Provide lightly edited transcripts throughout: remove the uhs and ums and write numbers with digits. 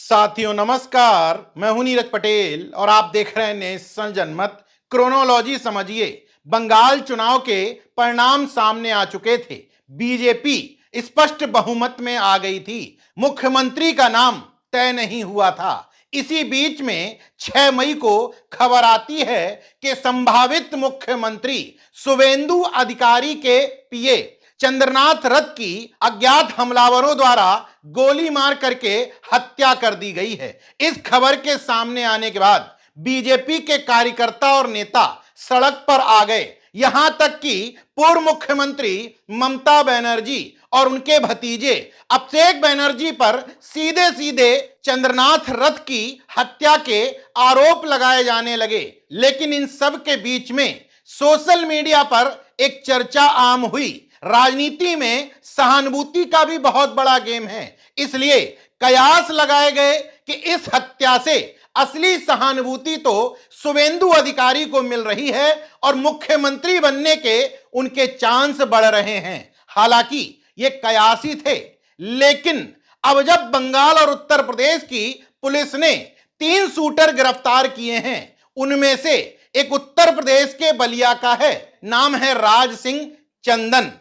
साथियों नमस्कार, मैं हूं नीरज पटेल और आप देख रहे हैं नेशन जनमत। क्रोनोलॉजी समझिए। बंगाल चुनाव के परिणाम सामने आ चुके थे। बीजेपी स्पष्ट बहुमत में आ गई थी। मुख्यमंत्री का नाम तय नहीं हुआ था। इसी बीच में 6 मई को खबर आती है कि संभावित मुख्यमंत्री शुवेंदु अधिकारी के पीए चंद्रनाथ रथ की अज्ञात हमलावरों द्वारा गोली मार करके हत्या कर दी गई है। इस खबर के सामने आने के बाद बीजेपी के कार्यकर्ता और नेता सड़क पर आ गए। यहां तक कि पूर्व मुख्यमंत्री ममता बनर्जी और उनके भतीजे अभिषेक बनर्जी पर सीधे सीधे चंद्रनाथ रथ की हत्या के आरोप लगाए जाने लगे। लेकिन इन सब के बीच में सोशल मीडिया पर एक चर्चा आम हुई। राजनीति में सहानुभूति का भी बहुत बड़ा गेम है, इसलिए कयास लगाए गए कि इस हत्या से असली सहानुभूति तो शुवेंदु अधिकारी को मिल रही है और मुख्यमंत्री बनने के उनके चांस बढ़ रहे हैं। हालांकि ये कयास ही थे, लेकिन अब जब बंगाल और उत्तर प्रदेश की पुलिस ने 3 शूटर गिरफ्तार किए हैं, उनमें से एक उत्तर प्रदेश के बलिया का है। नाम है राज सिंह चंदन।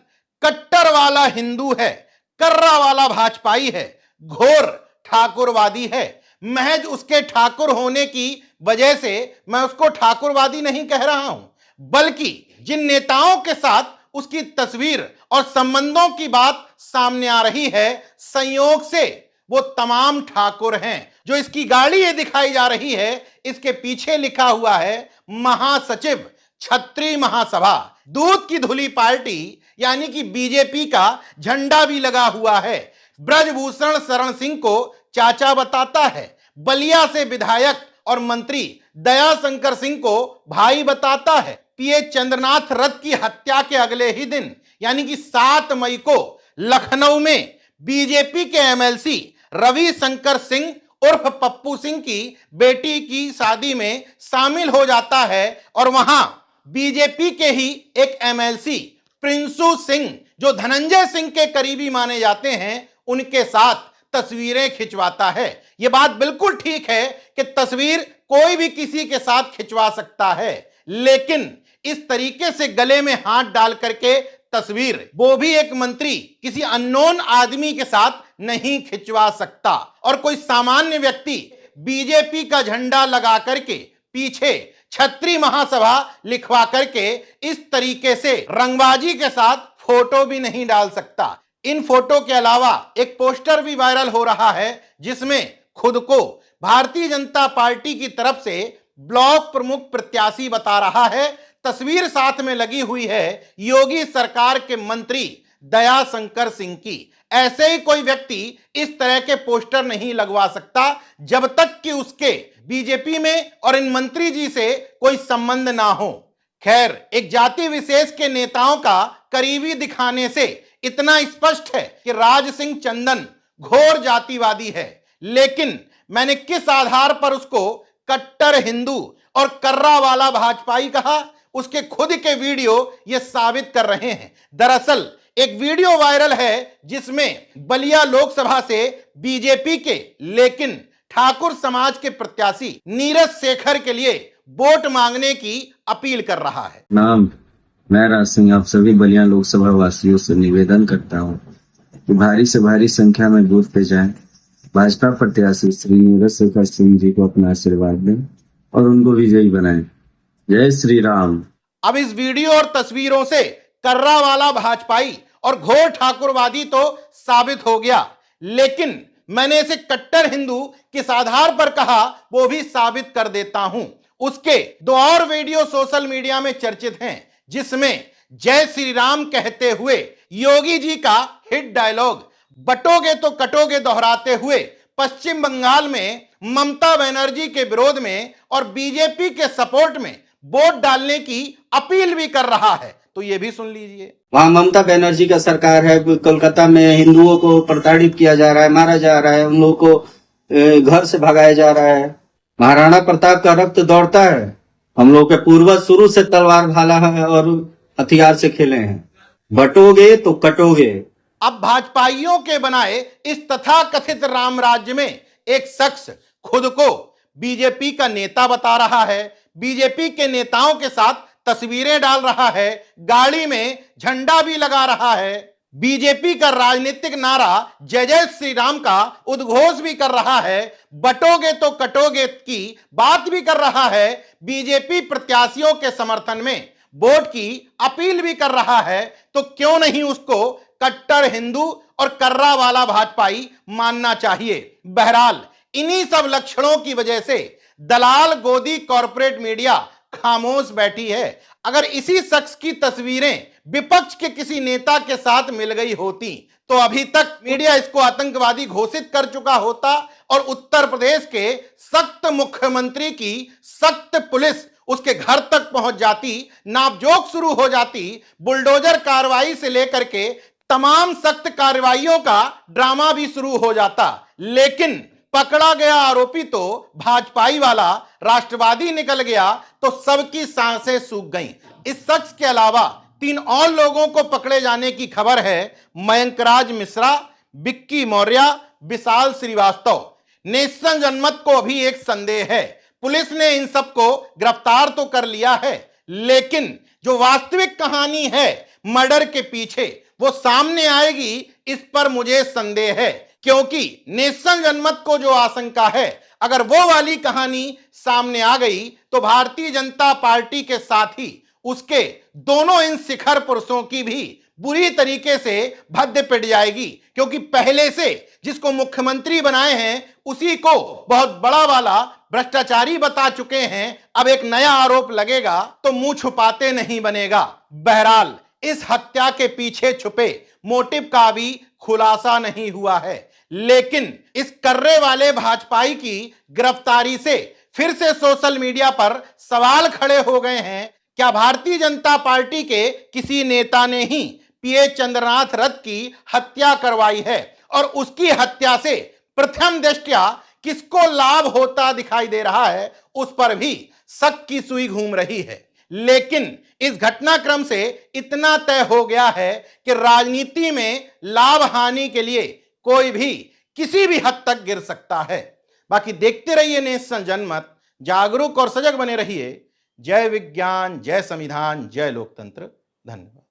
कट्टर वाला हिंदू है, कर्रा वाला भाजपाई है, घोर ठाकुरवादी है। महज उसके ठाकुर होने की वजह से मैं उसको ठाकुरवादी नहीं कह रहा हूं, बल्कि जिन नेताओं के साथ उसकी तस्वीर और संबंधों की बात सामने आ रही है, संयोग से वो तमाम ठाकुर हैं। जो इसकी गाड़ी ये दिखाई जा रही है, इसके पीछे लिखा हुआ है महासचिव क्षत्रिय महासभा। दूध की धुली पार्टी यानी कि बीजेपी का झंडा भी लगा हुआ है। ब्रजभूषण शरण सिंह को चाचा बताता है, बलिया से विधायक और मंत्री दयाशंकर सिंह को भाई बताता है। पीए चंद्रनाथ रथ की हत्या के अगले ही दिन यानी कि 7 मई को लखनऊ में बीजेपी के एमएलसी रविशंकर सिंह उर्फ पप्पू सिंह की बेटी की शादी में शामिल हो जाता है और वहां बीजेपी के ही एक एमएलसी प्रिंसू सिंह, जो धनंजय सिंह के करीबी माने जाते हैं, उनके साथ तस्वीरें खिंचवाता है। यह बात बिल्कुल ठीक है कि तस्वीर कोई भी किसी के साथ खिंचवा सकता है, लेकिन इस तरीके से गले में हाथ डाल करके तस्वीर, वो भी एक मंत्री, किसी अननोन आदमी के साथ नहीं खिंचवा सकता। और कोई सामान्य व्यक्ति बीजेपी का झंडा लगा करके पीछे क्षत्रिय महासभा लिखवा करके इस तरीके से रंगबाजी के साथ फोटो भी नहीं डाल सकता। इन फोटो के अलावा एक पोस्टर भी वायरल हो रहा है, जिसमें खुद को भारतीय जनता पार्टी की तरफ से ब्लॉक प्रमुख प्रत्याशी बता रहा है। तस्वीर साथ में लगी हुई है योगी सरकार के मंत्री दयाशंकर सिंह की। ऐसे ही कोई व्यक्ति इस तरह के पोस्टर नहीं लगवा सकता जब तक कि उसके बीजेपी में और इन मंत्री जी से कोई संबंध ना हो। खैर, एक जाति विशेष के नेताओं का करीबी दिखाने से इतना स्पष्ट है कि राज सिंह चंदन घोर जातिवादी है, लेकिन मैंने किस आधार पर उसको कट्टर हिंदू और कर्रा वाला भाजपाई कहा, उसके खुद के वीडियो ये साबित कर रहे हैं। दरअसल एक वीडियो वायरल है जिसमें बलिया लोकसभा से बीजेपी के लेकिन ठाकुर समाज के प्रत्याशी नीरज शेखर के लिए वोट मांगने की अपील कर रहा है। मैं राज सिंह आप सभी बलिया लोकसभा वासियों से निवेदन करता हूं कि भारी से भारी संख्या में बूथ पे जाएं, भाजपा प्रत्याशी श्री नीरज शेखर सिंह जी को अपना आशीर्वाद दें और उनको विजयी बनाएं। जय श्री राम। अब इस वीडियो और तस्वीरों से कर्रा वाला भाजपाई और घोर ठाकुरवादी तो साबित हो गया, लेकिन मैंने इसे कट्टर हिंदू किस आधार पर कहा वो भी साबित कर देता हूं। उसके 2 और वीडियो सोशल मीडिया में चर्चित हैं, जिसमें जय श्री राम कहते हुए योगी जी का हिट डायलॉग बटोगे तो कटोगे दोहराते हुए पश्चिम बंगाल में ममता बनर्जी के विरोध में और बीजेपी के सपोर्ट में वोट डालने की अपील भी कर रहा है। तो ये भी सुन लीजिए। वहाँ ममता बनर्जी का सरकार है, कोलकाता में हिंदुओं को प्रताड़ित किया जा रहा है, मारा जा रहा है, उन लोगों को घर से भगाया जा रहा है। महाराणा प्रताप का रक्त दौड़ता है। हम लोग के पूर्वज शुरू से तलवार भाला है और हथियार से खेले हैं। बटोगे तो कटोगे। अब भाजपाइयों के बनाए इस तथाकथित राम राज्य में एक शख्स खुद को बीजेपी का नेता बता रहा है, बीजेपी के नेताओं के साथ तस्वीरें डाल रहा है, गाड़ी में झंडा भी लगा रहा है, बीजेपी का राजनीतिक नारा जय जय श्री राम का उद्घोष भी कर रहा है, बटोगे तो कटोगे की बात भी कर रहा है, बीजेपी प्रत्याशियों के समर्थन में वोट की अपील भी कर रहा है, तो क्यों नहीं उसको कट्टर हिंदू और कर्रा वाला भाजपाई मानना चाहिए। बहरहाल इन्हीं सब लक्षणों की वजह से दलाल गोदी कॉरपोरेट मीडिया खामोश बैठी है। अगर इसी शख्स की तस्वीरें विपक्ष के किसी नेता के साथ मिल गई होती तो अभी तक मीडिया इसको आतंकवादी घोषित कर चुका होता और उत्तर प्रदेश के सख्त मुख्यमंत्री की सख्त पुलिस उसके घर तक पहुंच जाती, नापजोक शुरू हो जाती, बुलडोजर कार्रवाई से लेकर के तमाम सख्त कार्रवाइयों का ड्रामा भी शुरू हो जाता। लेकिन पकड़ा गया आरोपी तो भाजपाई वाला राष्ट्रवादी निकल गया तो सबकी सांसें सूख गईं। इस शख्स के अलावा 3 और लोगों को पकड़े जाने की खबर है। मयंकराज मिश्रा, विक्की मौर्य, विशाल श्रीवास्तव। नेशन जनमत को अभी एक संदेह है, पुलिस ने इन सबको गिरफ्तार तो कर लिया है, लेकिन जो वास्तविक कहानी है मर्डर के पीछे वो सामने आएगी, इस पर मुझे संदेह है। क्योंकि नेशन जनमत को जो आशंका है, अगर वो वाली कहानी सामने आ गई तो भारतीय जनता पार्टी के साथ ही उसके दोनों इन शिखर पुरुषों की भी बुरी तरीके से भद्द पिट जाएगी। क्योंकि पहले से जिसको मुख्यमंत्री बनाए हैं उसी को बहुत बड़ा वाला भ्रष्टाचारी बता चुके हैं, अब एक नया आरोप लगेगा तो मुंह छुपाते नहीं बनेगा। बहरहाल इस हत्या के पीछे छुपे मोटिव का भी खुलासा नहीं हुआ है, लेकिन इस कर्रे वाले भाजपाई की गिरफ्तारी से फिर से सोशल मीडिया पर सवाल खड़े हो गए हैं। क्या भारतीय जनता पार्टी के किसी नेता ने ही पीए चंद्रनाथ रथ की हत्या करवाई है और उसकी हत्या से प्रथम दृष्टया किसको लाभ होता दिखाई दे रहा है, उस पर भी शक की सुई घूम रही है। लेकिन इस घटनाक्रम से इतना तय हो गया है कि राजनीति में लाभ हानि के लिए कोई भी किसी भी हद तक गिर सकता है। बाकी देखते रहिए नेशन जनमत, जागरूक और सजग बने रहिए। जय विज्ञान, जय संविधान, जय लोकतंत्र। धन्यवाद।